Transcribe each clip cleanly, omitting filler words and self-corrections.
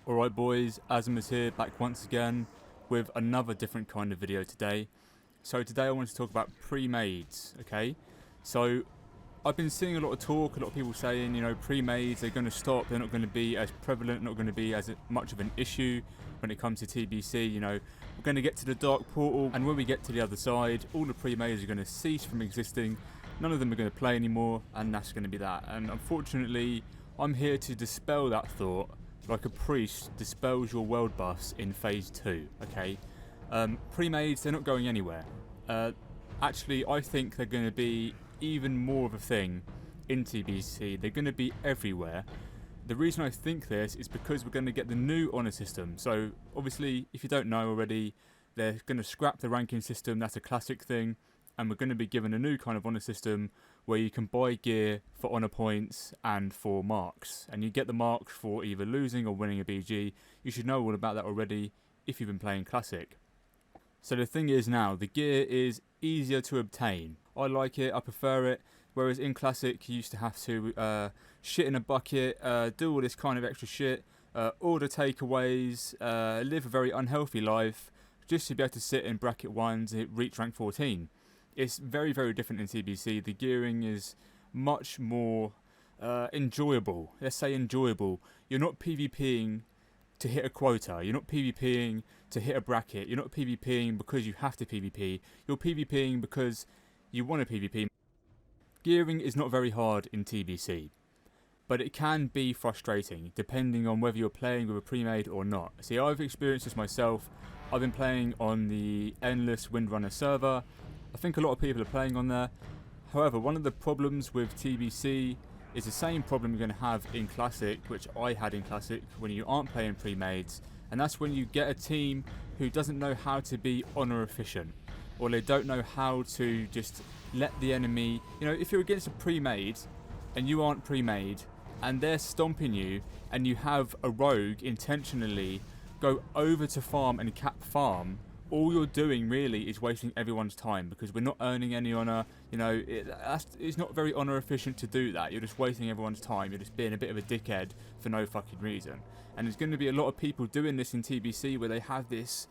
Alright boys, AzAMOuS here, back once again with another different kind of video today. So today I want to talk about pre-mades, okay? So I've been seeing a lot of talk, a lot of people saying, pre-mades, they're going to stop, they're not going to be as prevalent, not going to be as much of an issue when it comes to TBC, we're going to get to the dark portal, and when we get to the other side, all the pre-mades are going to cease from existing, none of them are going to play anymore, and that's going to be that. And unfortunately, I'm here to dispel that thought, like a priest dispels your world buffs in phase 2, okay? Pre-mades, they're not going anywhere. Actually, I think they're going to be even more of a thing in TBC. They're going to be everywhere. The reason I think this is because we're going to get the new honour system. So, obviously, if you don't know already, they're going to scrap the ranking system, that's a classic thing, and we're going to be given a new kind of honour system where you can buy gear for honour points and for marks. And you get the marks for either losing or winning a BG. You should know all about that already if you've been playing Classic. So the thing is now, the gear is easier to obtain. I like it, I prefer it. Whereas in Classic, you used to have to shit in a bucket, do all this kind of extra shit, order takeaways, live a very unhealthy life, just to be able to sit in bracket 1s and reach rank 14. It's very, very different in TBC. The gearing is much more enjoyable. Let's say enjoyable. You're not PvPing to hit a quota. You're not PvPing to hit a bracket. You're not PvPing because you have to PvP. You're PvPing because you want to PvP. Gearing is not very hard in TBC, but it can be frustrating depending on whether you're playing with a pre-made or not. See, I've experienced this myself. I've been playing on the Endless Windrunner server. I think a lot of people are playing on there. However, one of the problems with TBC is the same problem you're going to have in Classic, which I had in Classic when you aren't playing pre-mades, and that's when you get a team who doesn't know how to be honour efficient, or they don't know how to just let the enemy, if you're against a pre-made and you aren't pre-made and they're stomping you and you have a rogue intentionally go over to farm and cap farm, all you're doing really is wasting everyone's time because we're not earning any honour. It's not very honour efficient to do that. You're just wasting everyone's time. You're just being a bit of a dickhead for no fucking reason. And there's going to be a lot of people doing this in TBC where they have this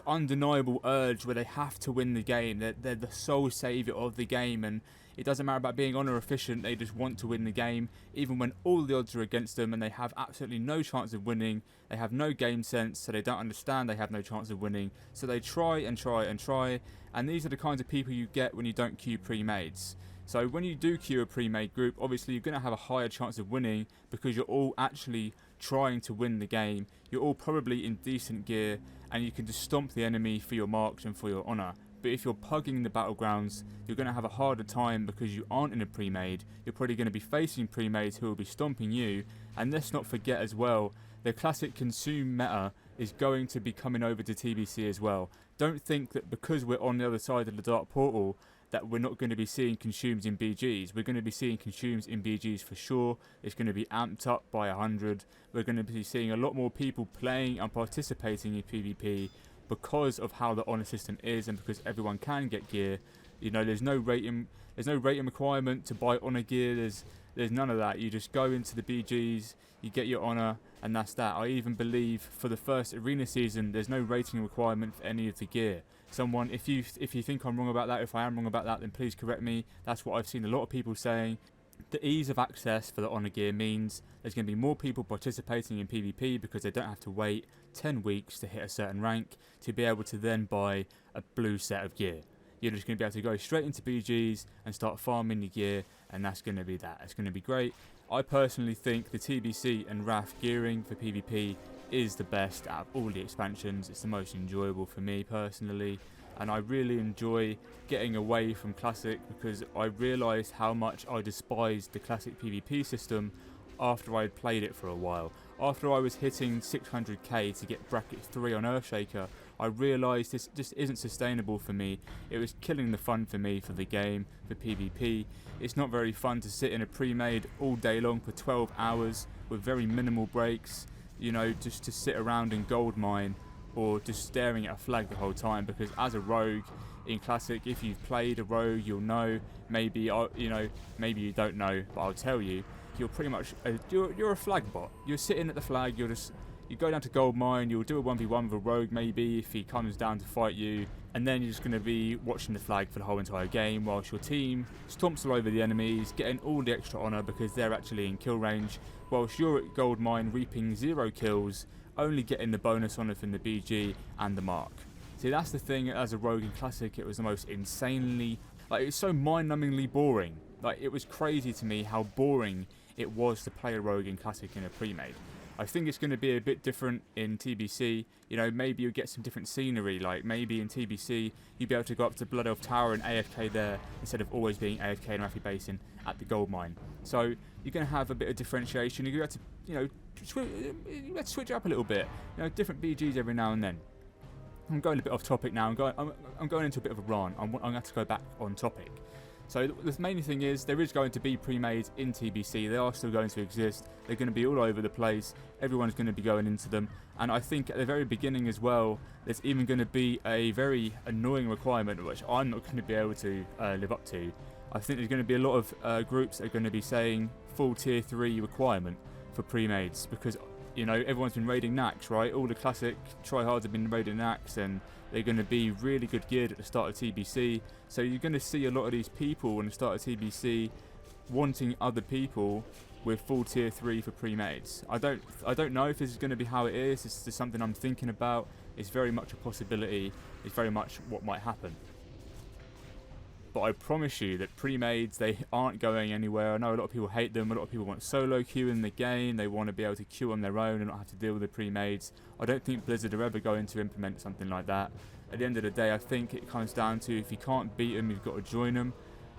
undeniable urge where they have to win the game. They're the sole saviour of the game, and it doesn't matter about being honour efficient. They just want to win the game, even when all the odds are against them and they have absolutely no chance of winning. They have no game sense, so they don't understand they have no chance of winning. So they try and try and try, and these are the kinds of people you get when you don't queue pre-mades. So when you do queue a pre-made group, obviously you're going to have a higher chance of winning because you're all actually trying to win the game. You're all probably in decent gear, and you can just stomp the enemy for your marks and for your honour. But if you're pugging the battlegrounds, you're going to have a harder time because you aren't in a pre-made. You're probably going to be facing pre-mades who will be stomping you. And let's not forget as well, the Classic consume meta is going to be coming over to TBC as well. Don't think that because we're on the other side of the dark portal that we're not going to be seeing consumes in BGs. We're going to be seeing consumes in BGs for sure. It's going to be amped up by 100. We're going to be seeing a lot more people playing and participating in PvP because of how the honour system is and because everyone can get gear. There's no rating requirement to buy honour gear. There's none of that. You just go into the BGs, you get your honour, and that's that. I even believe for the first arena season, there's no rating requirement for any of the gear. Someone, if you think I'm wrong about that, if I am wrong about that, then please correct me. That's what I've seen a lot of people saying. The ease of access for the honour gear means there's going to be more people participating in PvP because they don't have to wait 10 weeks to hit a certain rank to be able to then buy a blue set of gear. You're just going to be able to go straight into BGs and start farming your gear, and that's going to be that. It's going to be great. I personally think the TBC and RAF gearing for PvP is the best out of all the expansions. It's the most enjoyable for me personally, and I really enjoy getting away from Classic because I realised how much I despised the Classic PvP system after I had played it for a while. After I was hitting 600k to get bracket 3 on Earthshaker, I realised this just isn't sustainable for me. It was killing the fun for me for the game, for PvP. It's not very fun to sit in a pre-made all day long for 12 hours with very minimal breaks, just to sit around and gold mine or just staring at a flag the whole time, because as a rogue in Classic, if you've played a rogue, you'll know. Maybe you don't know, but I'll tell you, you're pretty much you're a flag bot. You're sitting at the flag, you're just you go down to gold mine, you'll do a 1v1 with a rogue maybe if he comes down to fight you, and then you're just going to be watching the flag for the whole entire game whilst your team stomps all over the enemies, getting all the extra honour because they're actually in kill range, whilst you're at gold mine reaping 0 kills, only getting the bonus honour from the BG and the mark. See, that's the thing. As a rogue in Classic, it was the most insanely, like, it was so mind-numbingly boring. Like, it was crazy to me how boring it was to play a rogue in Classic in a pre-made. I think it's going to be a bit different in TBC. You know, maybe you'll get some different scenery. Like, maybe in TBC, you'll be able to go up to Blood Elf Tower and AFK there instead of always being AFK in Rafi Basin at the gold mine. So you're going to have a bit of differentiation. You're going to have to, you know, you have to switch up a little bit. You know, different BGs every now and then. I'm going a bit off topic now. I'm going into a bit of a rant. I'm going to have to go back on topic. So the main thing is there is going to be pre-mades in TBC. They are still going to exist. They're going to be all over the place. Everyone's going to be going into them. And I think at the very beginning as well, there's even going to be a very annoying requirement which I'm not going to be able to live up to. I think there's going to be a lot of groups that are going to be saying full tier 3 requirement for pre-mades because, you know, everyone's been raiding Nax, right? All the classic tryhards have been raiding Nax and they're going to be really good geared at the start of TBC. So you're going to see a lot of these people in the start of TBC wanting other people with full tier 3 for pre-mades. I don't know if this is going to be how it is. This is something I'm thinking about. It's very much a possibility. It's very much what might happen. But I promise you that pre-mades, they aren't going anywhere. I know a lot of people hate them. A lot of people want solo queue in the game. They want to be able to queue on their own and not have to deal with the pre-mades. I don't think Blizzard are ever going to implement something like that. At the end of the day, I think it comes down to if you can't beat them, you've got to join them.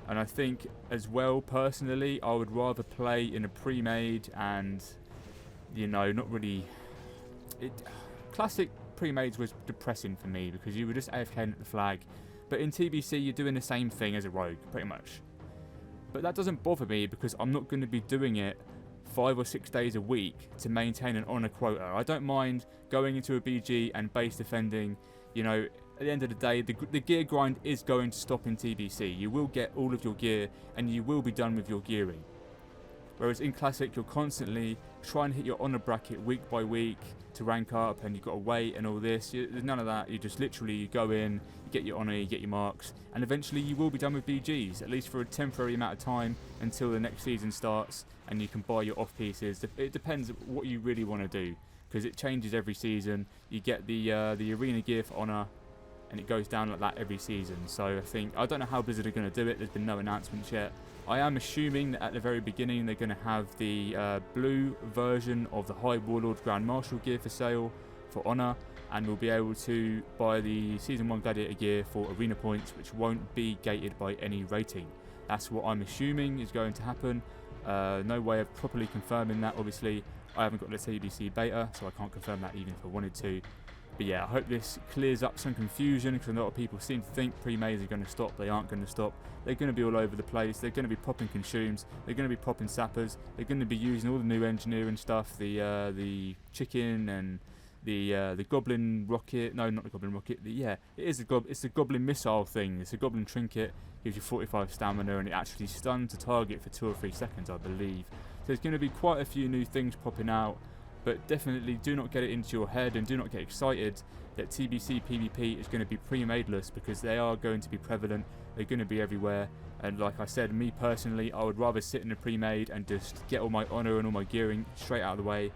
And I think as well, personally, I would rather play in a pre-made and, you know, not really... Classic pre-mades was depressing for me because you were just AFKing at the flag. But in TBC, you're doing the same thing as a rogue, pretty much. But that doesn't bother me because I'm not going to be doing it 5 or 6 days a week to maintain an honour quota. I don't mind going into a BG and base defending. You know, at the end of the day, the gear grind is going to stop in TBC. You will get all of your gear and you will be done with your gearing. Whereas in Classic, you're constantly trying to hit your honour bracket week by week to rank up, and you've got to wait and all this. There's none of that. You just literally you go in, you get your honour, you get your marks, and eventually you will be done with BGs, at least for a temporary amount of time until the next season starts and you can buy your off pieces. It depends what you really want to do because it changes every season. You get the arena gear for honour, and it goes down like that every season. So I don't know how Blizzard are going to do it. There's been no announcements yet. I am assuming that at the very beginning they're going to have the blue version of the High Warlord Grand Marshal gear for sale for honour, and we'll be able to buy the Season 1 Gladiator gear for arena points, which won't be gated by any rating. That's what I'm assuming is going to happen. No way of properly confirming that, obviously. I haven't got the TBC beta, so I can't confirm that even if I wanted to. But yeah, I hope this clears up some confusion because a lot of people seem to think pre-mades are going to stop. They aren't going to stop. They're going to be all over the place. They're going to be popping consumes. They're going to be popping sappers. They're going to be using all the new engineering stuff, the chicken and the goblin rocket. No, not the goblin rocket. It's the goblin missile thing. It's a goblin trinket. Gives you 45 stamina and it actually stuns a target for 2 or 3 seconds, I believe. So there's going to be quite a few new things popping out. But definitely do not get it into your head and do not get excited that TBC PvP is going to be pre-madeless because they are going to be prevalent. They're going to be everywhere. And like I said, me personally, I would rather sit in a pre-made and just get all my honour and all my gearing straight out of the way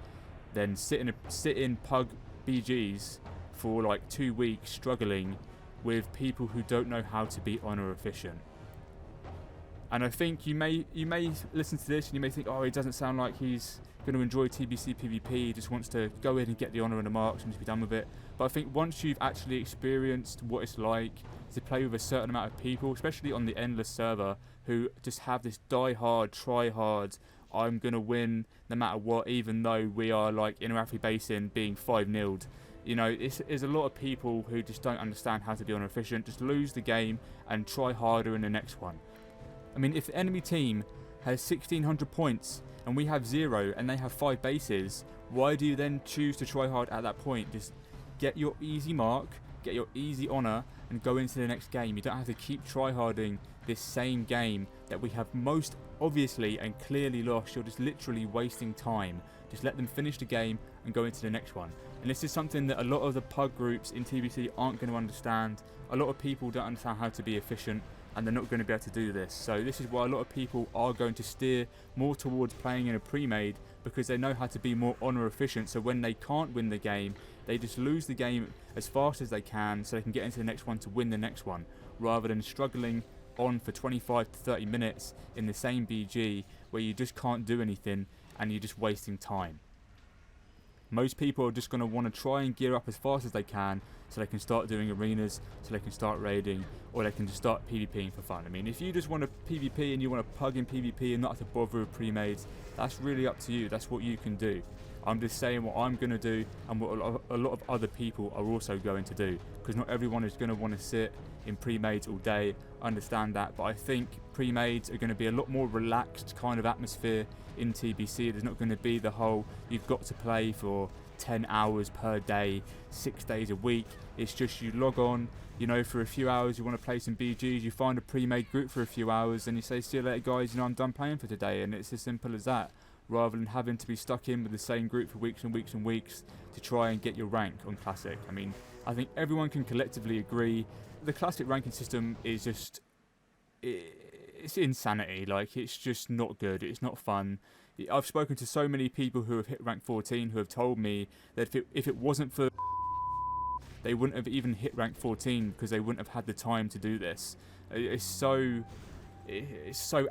than sit in pug BGs for like 2 weeks struggling with people who don't know how to be honour efficient. And I think you may listen to this and you may think, oh, it doesn't sound like he's going to enjoy TBC PvP, he just wants to go in and get the honour and the marks and just be done with it. But I think once you've actually experienced what it's like to play with a certain amount of people, especially on the Endless server, who just have this die-hard, try-hard, I'm going to win no matter what, even though we are like in Rafi Basin being 5-0'd. You know, it's a lot of people who just don't understand how to be honour efficient, just lose the game and try harder in the next one. I mean, if the enemy team has 1,600 points and we have 0 and they have 5 bases, why do you then choose to try hard at that point? Just get your easy mark, get your easy honour and go into the next game. You don't have to keep tryharding this same game that we have most obviously and clearly lost. You're just literally wasting time. Just let them finish the game and go into the next one. And this is something that a lot of the pug groups in TBC aren't going to understand. A lot of people don't understand how to be efficient, and they're not going to be able to do this. So this is why a lot of people are going to steer more towards playing in a pre-made, because they know how to be more honour efficient. So when they can't win the game, they just lose the game as fast as they can so they can get into the next one to win the next one, rather than struggling on for 25 to 30 minutes in the same BG where you just can't do anything and you're just wasting time. Most people are just going to want to try and gear up as fast as they can so they can start doing arenas, so they can start raiding, or they can just start PvPing for fun. I mean, if you just want to PvP and you want to pug in PvP and not have to bother with pre-mades, that's really up to you. That's what you can do. I'm just saying what I'm going to do and what a lot of other people are also going to do, because not everyone is going to want to sit in pre-mades all day. I understand that, but I think pre-mades are going to be a lot more relaxed kind of atmosphere in TBC. There's not going to be the whole you've got to play for 10 hours per day, 6 days a week. It's just you log on, you know, for a few hours you want to play some BGs, you find a pre-made group for a few hours and you say, see you later guys, you know, I'm done playing for today. And it's as simple as that, rather than having to be stuck in with the same group for weeks and weeks and weeks to try and get your rank on Classic. I mean, I think everyone can collectively agree the Classic ranking system is just, it's insanity. Like, it's just not good, it's not fun. I've spoken to so many people who have hit rank 14 who have told me that if it wasn't for they wouldn't have even hit rank 14 because they wouldn't have had the time to do this. It's so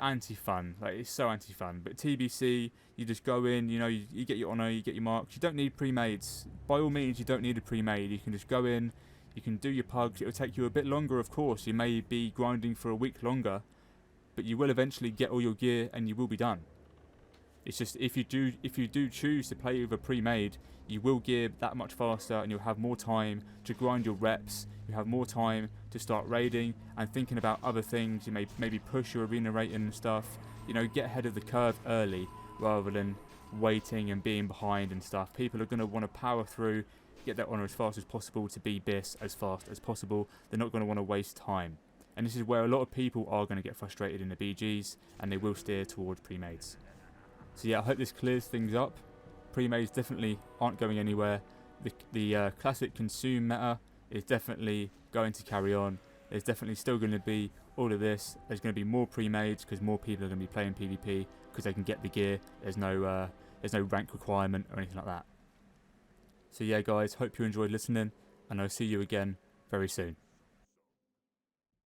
anti-fun. Like, it's so anti-fun. But TBC, you just go in, you know, you get your honour, you get your marks. You don't need pre-mades. By all means, you don't need a pre-made. You can just go in, you can do your pugs. It'll take you a bit longer, of course. You may be grinding for a week longer, but you will eventually get all your gear and you will be done. It's just if you do choose to play with a pre-made, you will gear that much faster and you'll have more time to grind your reps. You have more time to start raiding and thinking about other things. You may maybe push your arena rating and stuff. You know, get ahead of the curve early rather than waiting and being behind and stuff. People are going to want to power through, get their honour as fast as possible to be BIS as fast as possible. They're not going to want to waste time. And this is where a lot of people are going to get frustrated in the BGs and they will steer towards pre-mades. So yeah, I hope this clears things up. Pre-mades definitely aren't going anywhere. The classic consume meta is definitely going to carry on. There's definitely still going to be all of this. There's going to be more pre-mades because more people are going to be playing PvP because they can get the gear. There's no rank requirement or anything like that. So yeah guys, hope you enjoyed listening and I'll see you again very soon.